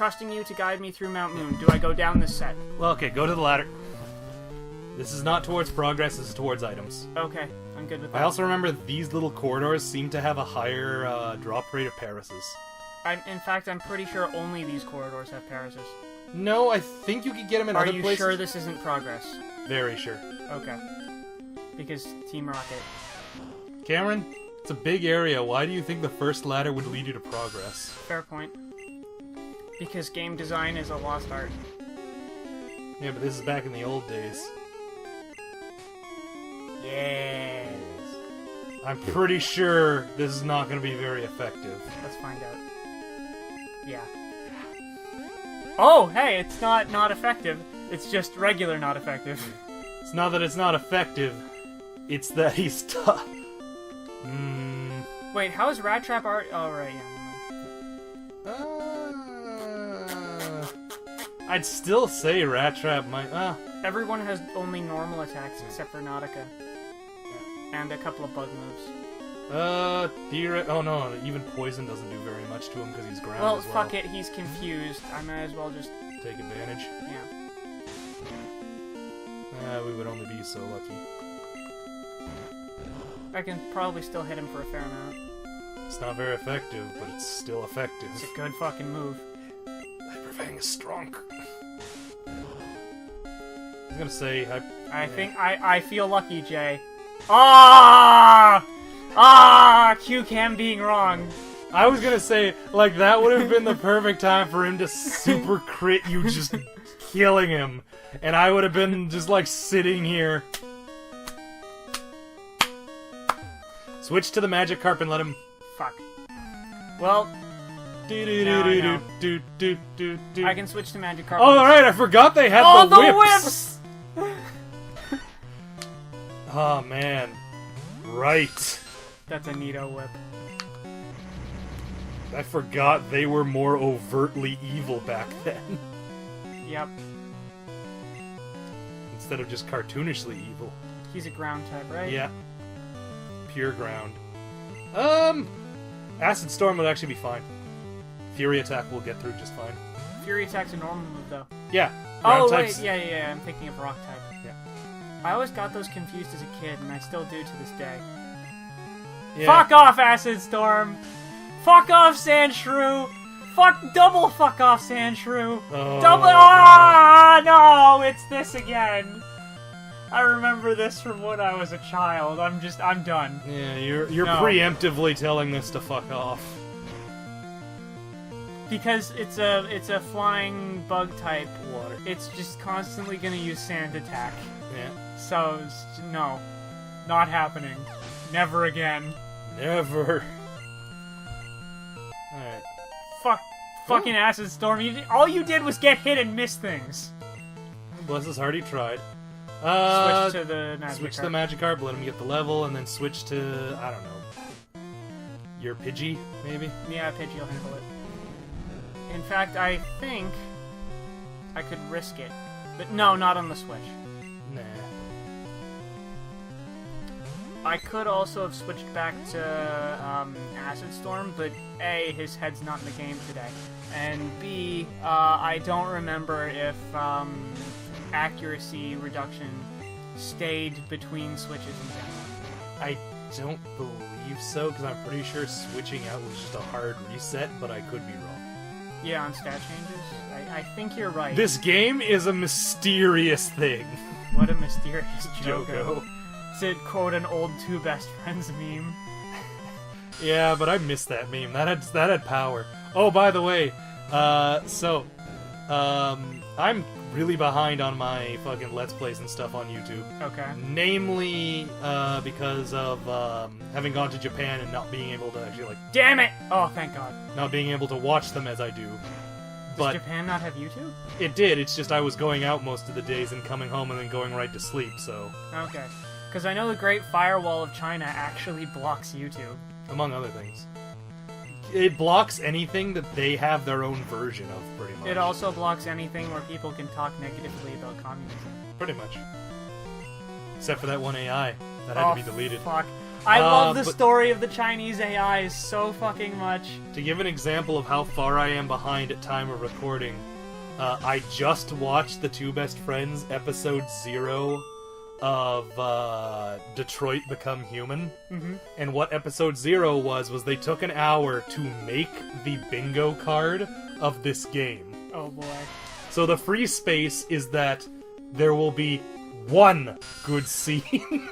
trusting you to guide me through Mount Moon. Do I go down this set? Well, okay, go to the ladder. This is not towards progress, this is towards items. Okay, I'm good with that. I also remember these little corridors seem to have a higher drop rate of Parises. In fact, I'm pretty sure only these corridors have Parises. No, I think you could get them in other places. Are you sure this isn't progress? Very sure. Okay. Because Team Rocket. Cameron, it's a big area. Why do you think the first ladder would lead you to progress? Fair point. Because game design is a lost art. Yeah, but this is back in the old days. Yes. I'm pretty sure this is not going to be very effective. Let's find out. Yeah. Oh, hey, it's not effective. It's just regular not effective. It's not that it's not effective. It's that he's tough. Wait, how is Rat Trap art? Oh, right, yeah. I'd still say Rat Trap might... Everyone has only normal attacks except for Nautica. And a couple of bug moves. Oh no, even poison doesn't do very much to him because he's ground Well, as well. fuck it, he's confused. I might as well just... take advantage. Yeah. We would only be so lucky. I can probably still hit him for a fair amount. It's not very effective, but it's still effective. It's a good fucking move. Hyperfang is strong. I was gonna say... I feel lucky, Jay. Ah! Q-Cam being wrong. I was gonna say, like, that would have been the perfect time for him to super crit you, just killing him. And I would have been just, like, sitting here. Switch to the magic carp and let him... Fuck. Well... I can switch to magic carp. Oh, right, I forgot they had the whips! Oh, man. Right. That's a neato whip. I forgot they were more overtly evil back then. Yep. Instead of just cartoonishly evil. He's a ground type, right? Yeah. Pure ground. Acid Storm would actually be fine. Fury Attack will get through just fine. Fury Attack's a normal move, though. Yeah. Ground types... wait, yeah, I'm thinking of Rock type. Yeah. I always got those confused as a kid, and I still do to this day. Yeah. Fuck off, Acid Storm! Fuck off, Sandshrew! Double fuck off, Sandshrew! Oh. Double... Ah, no! It's this again! I remember this from when I was a child. I'm done. Yeah, you're preemptively telling this to fuck off. Because it's a flying bug type. Water. It's just constantly gonna use sand attack. Yeah. So, no. Not happening. Never again. Never. Alright. Fucking Acid Storm. All you did was get hit and miss things. Bless his heart, he tried. Switch to the Magikarp. Switch to the Magikarp, let him get the level, and then switch to, I don't know, your Pidgey, maybe? Yeah, Pidgey will handle it. In fact, I think I could risk it. But no, not on the Switch. Nah. I could also have switched back to Acid Storm, but A, his head's not in the game today. And B, I don't remember if accuracy reduction stayed between switches in general. I don't believe so, because I'm pretty sure switching out was just a hard reset, but I could be wrong. Yeah, on stat changes? I think you're right. This game is a mysterious thing. What a mysterious Jogo. To quote an old Two Best Friends meme. Yeah, but I missed that meme. That had power. Oh, by the way, I'm really behind on my fucking Let's Plays and stuff on YouTube. Okay. Namely, because of having gone to Japan and not being able to actually, like... Damn it! Oh, thank God. Not being able to watch them as I do. Does Japan not have YouTube? It did, it's just I was going out most of the days and coming home and then going right to sleep, so... Okay. Because I know the Great Firewall of China actually blocks YouTube. Among other things. It blocks anything that they have their own version of, pretty much. It also blocks anything where people can talk negatively about communism. Pretty much. Except for that one AI. That had to be deleted. Fuck. I love the story of the Chinese AIs so fucking much. To give an example of how far I am behind at time of recording, I just watched The Two Best Friends episode 0 of Detroit Become Human. Mm-hmm. And what episode 0 was they took an hour to make the bingo card of this game. Oh boy. So the free space is that there will be one good scene.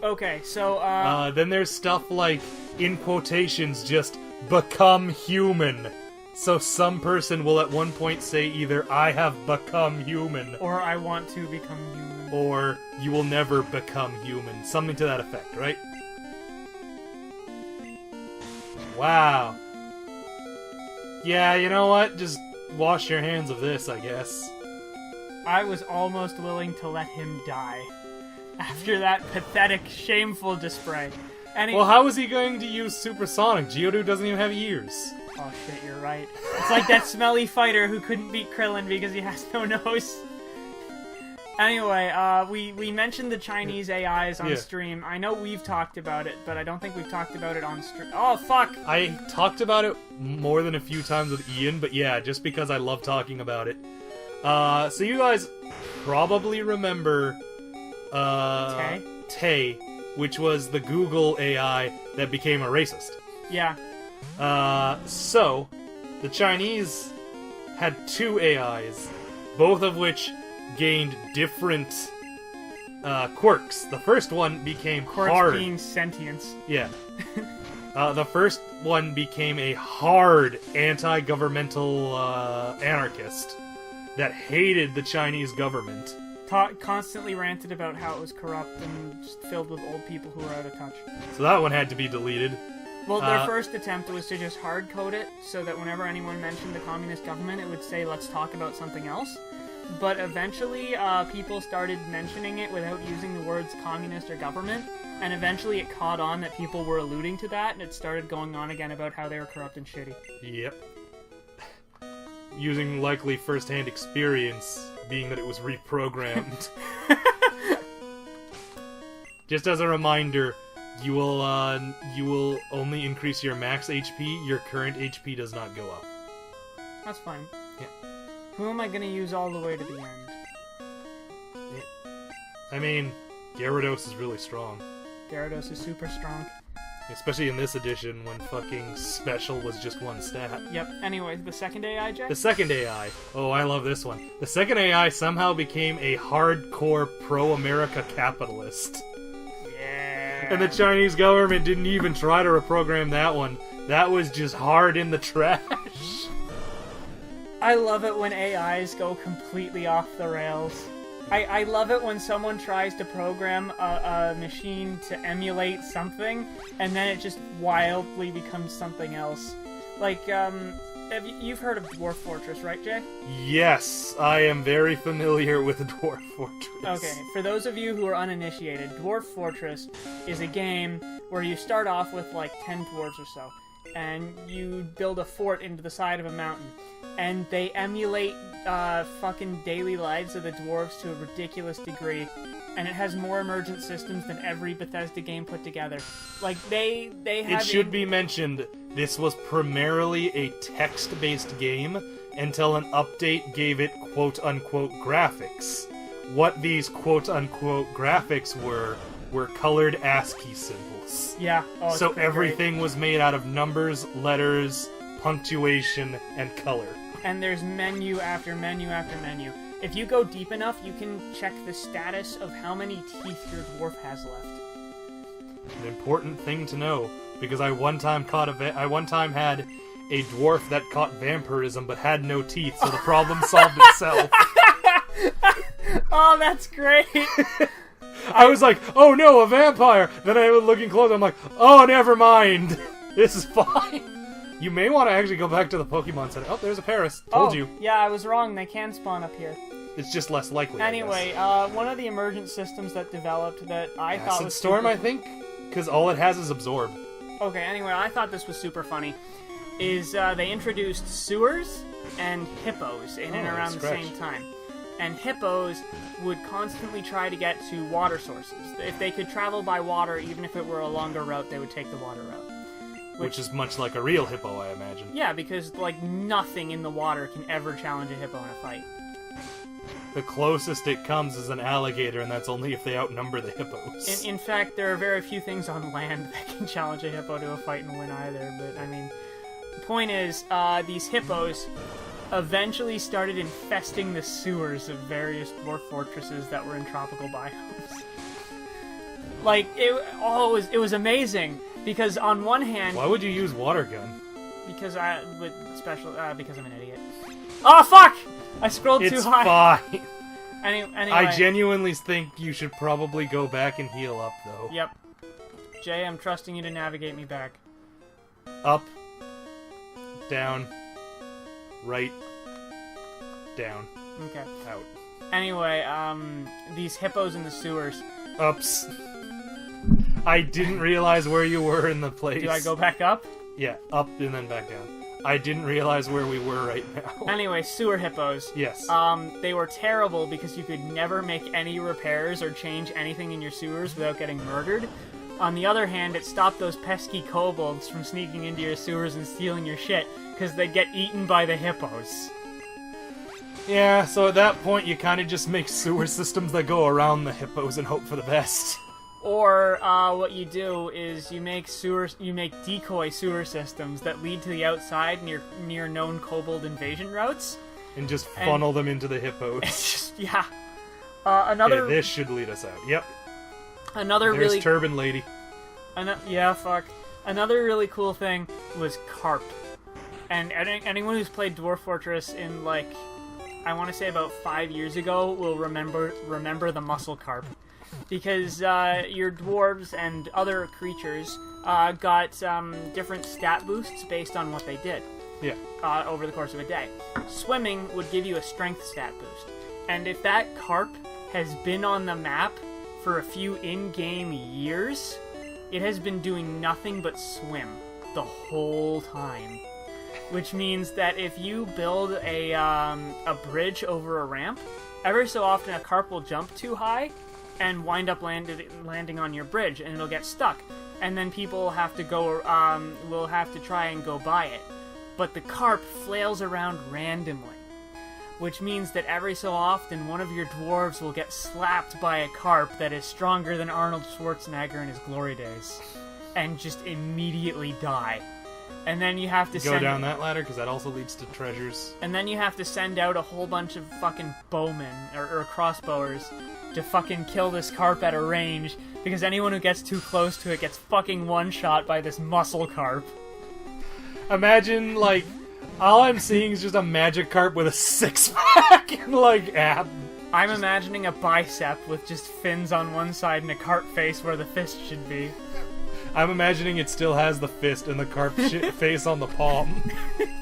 Okay, so, then there's stuff like, in quotations, just, become human. So some person will at one point say either, I have become human. Or I want to become human. Or, you will never become human. Something to that effect, right? Wow. Yeah, you know what? Just wash your hands of this, I guess. I was almost willing to let him die. After that pathetic, shameful display. Well, how is he going to use supersonic? Geodude doesn't even have ears. Oh shit, you're right. It's like that smelly fighter who couldn't beat Krillin because he has no nose. Anyway, we mentioned the Chinese AIs on stream. I know we've talked about it, but I don't think we've talked about it on stream. Oh, fuck! I talked about it more than a few times with Ian, but yeah, just because I love talking about it. So you guys probably remember... Tay, which was the Google AI that became a racist. Yeah. So, the Chinese had two AIs, both of which gained different quirks. The first one became quirks hard. Being sentience. Yeah. The first one became a hard anti-governmental anarchist that hated the Chinese government. Constantly ranted about how it was corrupt and just filled with old people who were out of touch. So that one had to be deleted. Well, their first attempt was to just hard-code it so that whenever anyone mentioned the communist government, it would say, let's talk about something else. But eventually, people started mentioning it without using the words communist or government, and eventually it caught on that people were alluding to that, and it started going on again about how they were corrupt and shitty. Yep. Using likely first-hand experience, being that it was reprogrammed. Just as a reminder, you will only increase your max HP. Your current HP does not go up. That's fine. Yeah. Who am I gonna use all the way to the end? I mean, Gyarados is really strong. Gyarados is super strong. Especially in this edition, when fucking special was just one stat. Yep. Anyway, the second AI, Jay? The second AI. Oh, I love this one. The second AI somehow became a hardcore pro-America capitalist. Yeah. And the Chinese government didn't even try to reprogram that one. That was just hard in the trash. I love it when AIs go completely off the rails. I love it when someone tries to program a machine to emulate something, and then it just wildly becomes something else. Like, you've heard of Dwarf Fortress, right, Jay? Yes, I am very familiar with Dwarf Fortress. Okay, for those of you who are uninitiated, Dwarf Fortress is a game where you start off with like 10 dwarves or so, and you build a fort into the side of a mountain. And they emulate fucking daily lives of the dwarves to a ridiculous degree, and it has more emergent systems than every Bethesda game put together. Like, they have... It should be mentioned, this was primarily a text-based game until an update gave it quote-unquote graphics. What these quote-unquote graphics were colored ASCII symbols. Yeah. Oh, so everything was made out of numbers, letters, punctuation, and color. And there's menu after menu after menu. If you go deep enough, you can check the status of how many teeth your dwarf has left. An important thing to know, because I one time had a dwarf that caught vampirism but had no teeth, so the problem solved itself. Oh, that's great! I was like, oh no, a vampire! Then I was looking closer, I'm like, oh, never mind! This is fine! You may want to actually go back to the Pokemon Center. Oh, there's a Paris. Told you. Yeah, I was wrong. They can spawn up here. It's just less likely. Anyway, one of the emergent systems that developed that I thought was Storm, I think, because all it has is Absorb. Okay, anyway, I thought this was super funny. Is they introduced sewers and hippos in and around the same time. and hippos would constantly try to get to water sources. If they could travel by water, even if it were a longer route, they would take the water route. Which is much like a real hippo, I imagine. Yeah, because, like, nothing in the water can ever challenge a hippo in a fight. The closest it comes is an alligator, and that's only if they outnumber the hippos. In fact, there are very few things on land that can challenge a hippo to a fight and win either, but, I mean... The point is, these hippos eventually started infesting the sewers of various dwarf fortresses that were in tropical biomes. Like, it was amazing, because on one hand... Why would you use water gun? Because because I'm an idiot. Oh, fuck! I scrolled too high. It's fine. Anyway. I genuinely think you should probably go back and heal up, though. Yep. Jay, I'm trusting you to navigate me back. Up. Down. Right. Down. Okay. Out. Anyway, these hippos in the sewers. Ups. I didn't realize where you were in the place. Do I go back up? Yeah, up and then back down. I didn't realize where we were right now. Anyway, sewer hippos. Yes. They were terrible because you could never make any repairs or change anything in your sewers without getting murdered. On the other hand, it stopped those pesky kobolds from sneaking into your sewers and stealing your shit, because they'd get eaten by the hippos. Yeah, so at that point you kind of just make sewer systems that go around the hippos and hope for the best. Or what you do is you make decoy sewer systems that lead to the outside near known kobold invasion routes, and just funnel them into the hippos. Yeah. Another. Okay, this should lead us out. Yep. There's Turban Lady. Yeah, fuck. Another really cool thing was carp. And anyone who's played Dwarf Fortress in, like, I want to say about 5 years ago will remember the muscle carp. Because your dwarves and other creatures got different stat boosts based on what they did. Yeah. Over the course of a day. Swimming would give you a strength stat boost. And if that carp has been on the map for a few in-game years, it has been doing nothing but swim the whole time. Which means that if you build a bridge over a ramp, every so often a carp will jump too high and wind up landing on your bridge, and it'll get stuck. And then people will have to try and go by it. But the carp flails around randomly. Which means that every so often, one of your dwarves will get slapped by a carp that is stronger than Arnold Schwarzenegger in his glory days. And just immediately die. And then you have to go down that ladder, because that also leads to treasures. And then you have to send out a whole bunch of fucking bowmen, or crossbowers, to fucking kill this carp at a range, because anyone who gets too close to it gets fucking one-shot by this muscle carp. Imagine, like, all I'm seeing is just a magic carp with a six-pack and, like, ab. I'm imagining a bicep with just fins on one side and a carp face where the fist should be. I'm imagining it still has the fist and the carp face on the palm.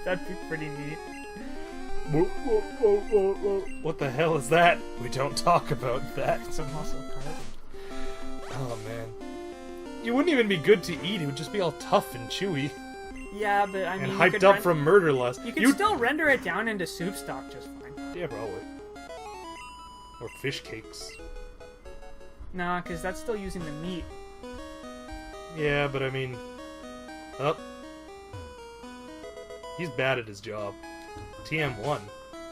That'd be pretty neat. What the hell is that? We don't talk about that. It's a muscle carp. Oh, man. It wouldn't even be good to eat. It would just be all tough and chewy. Yeah, but I mean... And hyped up from murder lust. You could still render it down into soup stock just fine. Yeah, probably. Or fish cakes. Nah, because that's still using the meat. Yeah, but I mean... Oh. He's bad at his job. TM1. What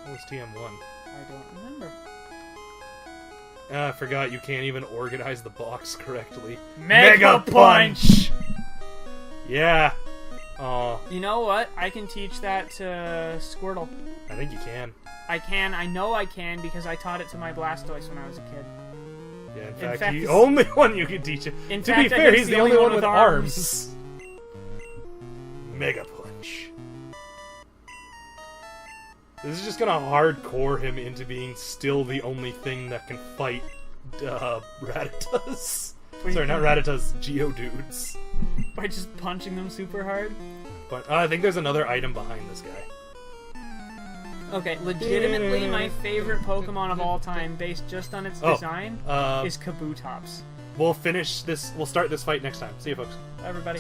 was TM1? I don't remember. I forgot you can't even organize the box correctly. Mega Punch! Yeah. Aw. You know what? I can teach that to Squirtle. I think you can. I can. I know I can because I taught it to my Blastoise when I was a kid. Yeah, in fact he's the only one you can teach it. To be fair, he's the only one with arms. Mega Punch. This is just gonna hardcore him into being still the only thing that can fight Rattatas. Sorry, not Rattatas, Geodudes. By just punching them super hard? But I think there's another item behind this guy. Okay, legitimately my favorite Pokemon of all time, based just on its design, is Kabutops. We'll finish this, we'll start this fight next time. See you folks. Bye, everybody.